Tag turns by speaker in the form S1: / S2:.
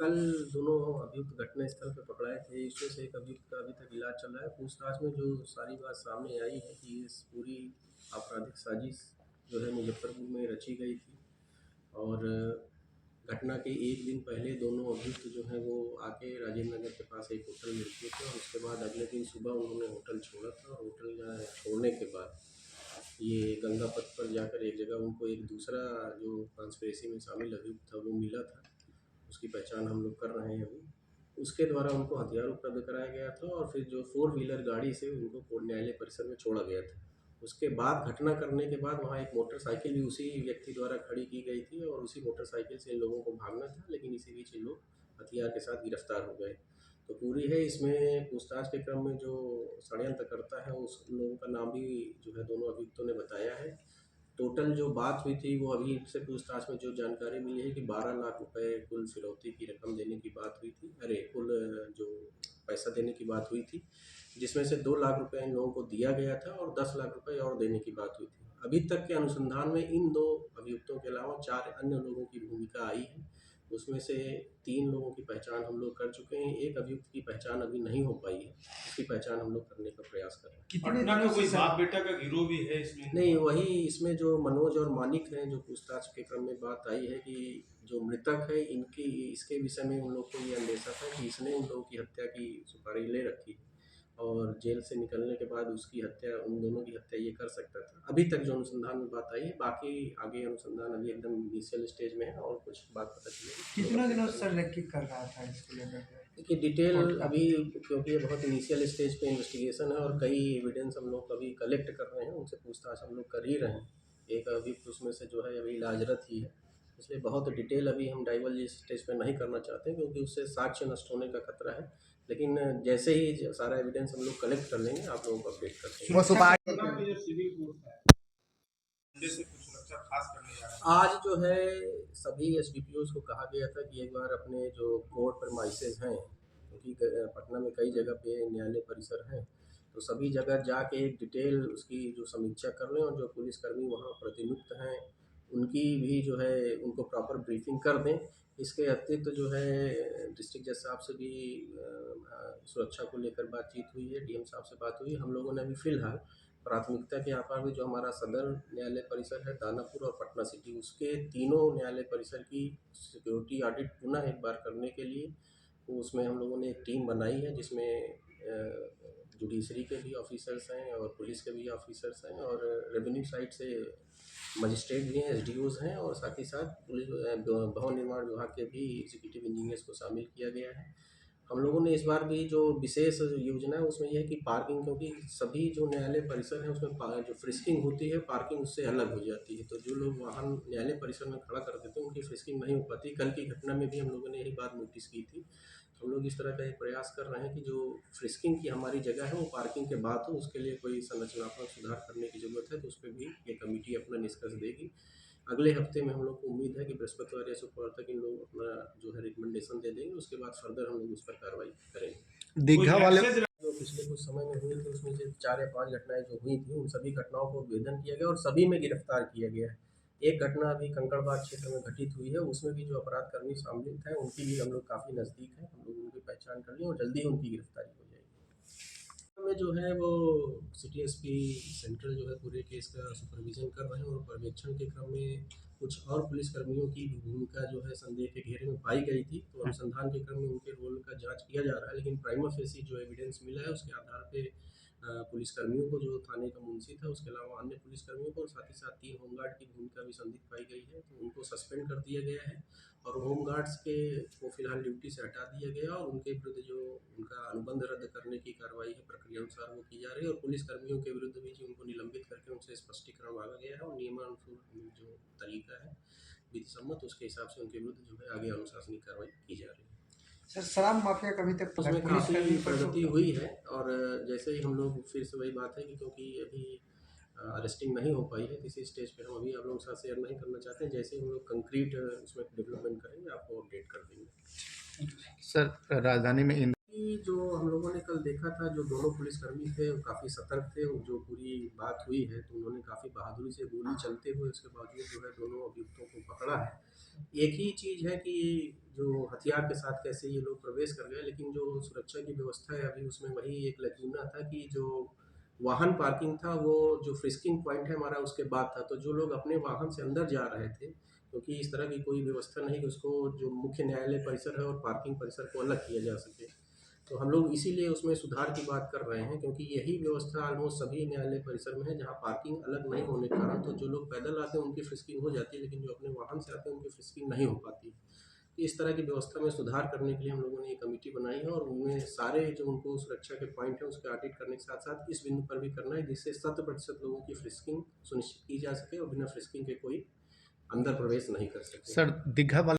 S1: कल दोनों अभियुक्त घटनास्थल पे पकड़ाए थे। इसमें से एक अभियुक्त का अभी तक इलाज चल रहा है। पूछताछ में जो सारी बात सामने आई है कि इस पूरी आपराधिक साजिश जो है मुजफ्फरपुर में रची गई थी और घटना के एक दिन पहले दोनों अभियुक्त जो हैं वो आके राजेंद्र नगर के पास एक होटल में रुके थे और उसके बाद अगले दिन सुबह उन्होंने होटल छोड़ा था और होटल छोड़ने के बाद ये गंगा पथ पर जाकर एक जगह उनको एक दूसरा जो कॉन्स्पिरेसी में शामिल अभियुक्त था वो मिला था। उसकी पहचान हम लोग कर रहे हैं अभी। उसके द्वारा उनको हथियार उपलब्ध कराया गया था और फिर जो 4 व्हीलर गाड़ी से उनको कोर्ट न्यायालय परिसर में छोड़ा गया था। उसके बाद घटना करने के बाद वहाँ एक मोटरसाइकिल भी उसी व्यक्ति द्वारा खड़ी की गई थी और उसी मोटरसाइकिल से इन लोगों को भागना था, लेकिन इसी बीच ये लोग हथियार के साथ गिरफ्तार हो गए। तो पूरी है इसमें पूछताछ के क्रम में जो षड्यंत्र करता है उस उन लोगों का नाम भी जो है दोनों अभियुक्तों ने बताया है। टोटल जो बात हुई थी वो अभी से पूछताछ में जो जानकारी मिली है कि 12 लाख रुपए कुल फिरौती की रकम देने की बात हुई थी। अरे कुल जो पैसा देने की बात हुई थी, जिसमें से 2 लाख रुपए इन लोगों को दिया गया था और 10 लाख रुपए और देने की बात हुई थी। अभी तक के अनुसंधान में इन 2 अभियुक्तों के अलावा 4 अन्य लोगों की भूमिका आई है। उसमें से 3 लोगों की पहचान हम लोग कर चुके हैं। एक अभियुक्त की पहचान अभी नहीं हो पाई है, उसकी पहचान हम लोग करने का प्रयास कर रहे हैं।
S2: कितने
S3: पटना
S2: दिनों
S3: का कोई
S2: से
S3: बाप बेटा का गिरोह भी है इसमें?
S1: नहीं, वही इसमें जो मनोज और मानिक हैं, जो पूछताछ के क्रम में बात आई है कि जो मृतक है इनकी इसके विषय में उन लोग को ये अंदेशा था कि इसने उन लोगों की हत्या की सुपारी ले रखी है और जेल से निकलने के बाद उसकी हत्या, उन दोनों की हत्या ये कर सकता था। अभी तक जो अनुसंधान में बात आई है, बाकी आगे अनुसंधान अभी एकदम इनिशियल स्टेज में है और कुछ बात पता चलेगी।
S2: कितने दिनों से सर नक्की कर रहा था इसको लेकर के?
S1: देखिए डिटेल अभी, क्योंकि ये बहुत इनिशियल स्टेज पे इन्वेस्टिगेशन है और कई एविडेंस हम लोग अभी कलेक्ट कर रहे हैं, उनसे पूछताछ हम लोग कर ही रहे हैं। एक अभी उसमें से जो है अभी इलाजरत ही है, इसलिए बहुत डिटेल अभी हम डाइवर्ज इस स्टेज पे नहीं करना चाहते क्योंकि उससे साक्ष्य नष्ट होने का खतरा है। लेकिन जैसे ही सारा एविडेंस हम लोग कलेक्ट कर लेंगे आप लोगों को अपडेट कर देंगे।
S3: पटना के जो सिविल कोर्ट है मंडे से कुछ सुरक्षा खास करने जा रहा है।
S1: आज जो है सभी एसडीपीओज को कहा गया था कि एक बार अपने जो कोर्ट प्रीमाइसेस हैं, क्योंकि पटना में कई जगह पे न्यायालय परिसर हैं, तो सभी जगह जाके एक डिटेल उसकी जो समीक्षा कर लें और जो पुलिसकर्मी वहाँ प्रतिनियुक्त हैं उनकी भी जो है उनको प्रॉपर ब्रीफिंग कर दें। इसके अतिरिक्त जो है डिस्ट्रिक्ट जज साहब से भी सुरक्षा को लेकर बातचीत हुई है, डीएम साहब से बात हुई। हम लोगों ने अभी फ़िलहाल प्राथमिकता के आधार में जो हमारा सदर न्यायालय परिसर है, दानापुर और पटना सिटी, उसके तीनों न्यायालय परिसर की सिक्योरिटी ऑडिट पुनः एक बार करने के लिए तो उसमें हम लोगों ने एक टीम बनाई है जिसमें जुडिशरी के भी ऑफिसर्स हैं और पुलिस के भी ऑफिसर्स हैं और रेवेन्यू साइड से मजिस्ट्रेट भी हैं, एसडीओज हैं और साथ ही साथ पुलिस भवन निर्माण विभाग के भी एग्जीक्यूटिव इंजीनियर्स को शामिल किया गया है। हम लोगों ने इस बार भी जो विशेष योजना है उसमें यह है कि पार्किंग, क्योंकि सभी जो न्यायालय परिसर है उसमें जो फ्रिस्किंग होती है पार्किंग उससे अलग हो जाती है, तो जो लोग वाहन न्यायालय परिसर में खड़ा कर देते हैं उनकी फ्रिस्किंग नहीं हो पाती। कल की घटना में भी हम लोगों ने यही बात नोटिस की थी। हम लोग इस तरह का एक प्रयास कर रहे हैं कि जो फ्रिस्किंग की हमारी जगह है वो पार्किंग के बाद हो, उसके लिए कोई संरचनात्मक सुधार करने की ज़रूरत है, तो उस पर भी ये कमेटी अपना निष्कर्ष देगी। अगले हफ्ते में हम लोग को उम्मीद है कि बृहस्पतिवार या शुक्रवार तक इन लोग अपना जो है रिकमेंडेशन दे देंगे, उसके बाद फर्दर हम लोग उस पर कार्रवाई करेंगे।
S3: दीघा वाले
S1: जो पिछले कुछ समय में हुई थी उसमें से 4 या 5 घटनाएं जो हुई थी उन सभी घटनाओं को उद्भेदन किया गया और सभी में गिरफ्तार किया गया है। एक घटना अभी कंकड़बाग क्षेत्र में घटित हुई है, उसमें भी जो अपराधकर्मी शामिल थे उनकी भी हम लोग काफ़ी नज़दीक हैं, हम लोग उनकी पहचान कर ली और जल्दी ही उनकी गिरफ्तारी हो जाएगी। में जो है वो सिटी एसपी सेंट्रल जो है पूरे केस का सुपरविजन कर रहे हैं और पर्यवेक्षण के क्रम में कुछ और पुलिसकर्मियों की भी भूमिका जो है संदेह के घेरे में पाई गई थी, तो अनुसंधान के क्रम में उनके रोल का जांच किया जा रहा है। लेकिन प्राइमा फेसी जो एविडेंस मिला है उसके आधार पे पुलिसकर्मियों को, जो थाने का मुंशी था, उसके अलावा अन्य पुलिसकर्मियों को और साथ ही साथ 3 होमगार्ड की भूमिका भी संदिग्ध पाई गई है, तो उनको सस्पेंड कर दिया गया है और होमगार्ड्स के को फिलहाल ड्यूटी से हटा दिया गया और उनके विरुद्ध जो उनका अनुबंध रद्द करने की कार्रवाई है प्रक्रिया अनुसार वो की जा रही है और पुलिसकर्मियों के विरुद्ध भी जो उनको निलंबित करके उनसे स्पष्टीकरण मांगा गया है और नियमानुसार जो तरीका है विधि सम्मत उसके हिसाब से उनके विरुद्ध जो है आगे अनुशासनिक कार्रवाई की जा रही है।
S2: सर शराब माफिया का अभी तक
S1: उसमें काफ़ी प्रगति हुई है और जैसे ही हम लोग फिर से वही बात है कि क्योंकि अभी अरेस्टिंग नहीं हो पाई है, इसी स्टेज पे हम अभी आप लोगों के साथ शेयर नहीं करना चाहते हैं। जैसे ही हम लोग कंक्रीट उसमें डेवलपमेंट करेंगे आपको अपडेट कर देंगे।
S4: सर राजधानी में
S1: कि जो हम लोगों ने कल देखा था, जो दोनों पुलिसकर्मी थे वो काफ़ी सतर्क थे, जो पूरी बात हुई है तो उन्होंने काफ़ी बहादुरी से गोली चलते हुए उसके बावजूद जो है दोनों अभियुक्तों को पकड़ा है एक ही चीज़ है कि जो हथियार के साथ कैसे ये लोग प्रवेश कर गए, लेकिन जो सुरक्षा की व्यवस्था है अभी उसमें वही एक लैक्यूना था कि जो वाहन पार्किंग था वो जो फ्रिस्किंग पॉइंट है हमारा उसके बाद था, तो जो लोग अपने वाहन से अंदर जा रहे थे, क्योंकि इस तरह की कोई व्यवस्था नहीं कि उसको जो मुख्य न्यायालय परिसर है और पार्किंग परिसर को अलग किया जा सके, तो हम लोग इसीलिए उसमें सुधार की बात कर रहे हैं, क्योंकि यही व्यवस्था ऑलमोस्ट सभी न्यायालय परिसर में है जहाँ पार्किंग अलग नहीं होने के कारण तो जो लोग पैदल आते हैं उनकी फ्रिस्किंग हो जाती है, लेकिन जो अपने वाहन से आते हैं उनकी फ्रिस्किंग नहीं हो पाती। तो इस तरह की व्यवस्था में सुधार करने के लिए हम लोगों ने ये कमेटी बनाई है और उनमें सारे जो उनको सुरक्षा के पॉइंट हैं उसके ऑडिट करने के साथ साथ इस बिंदु पर भी करना है जिससे 100% लोगों की फ्रिस्किंग सुनिश्चित की जा सके और बिना फ्रिस्किंग के कोई अंदर प्रवेश नहीं कर सके।
S4: सर दीघा वाला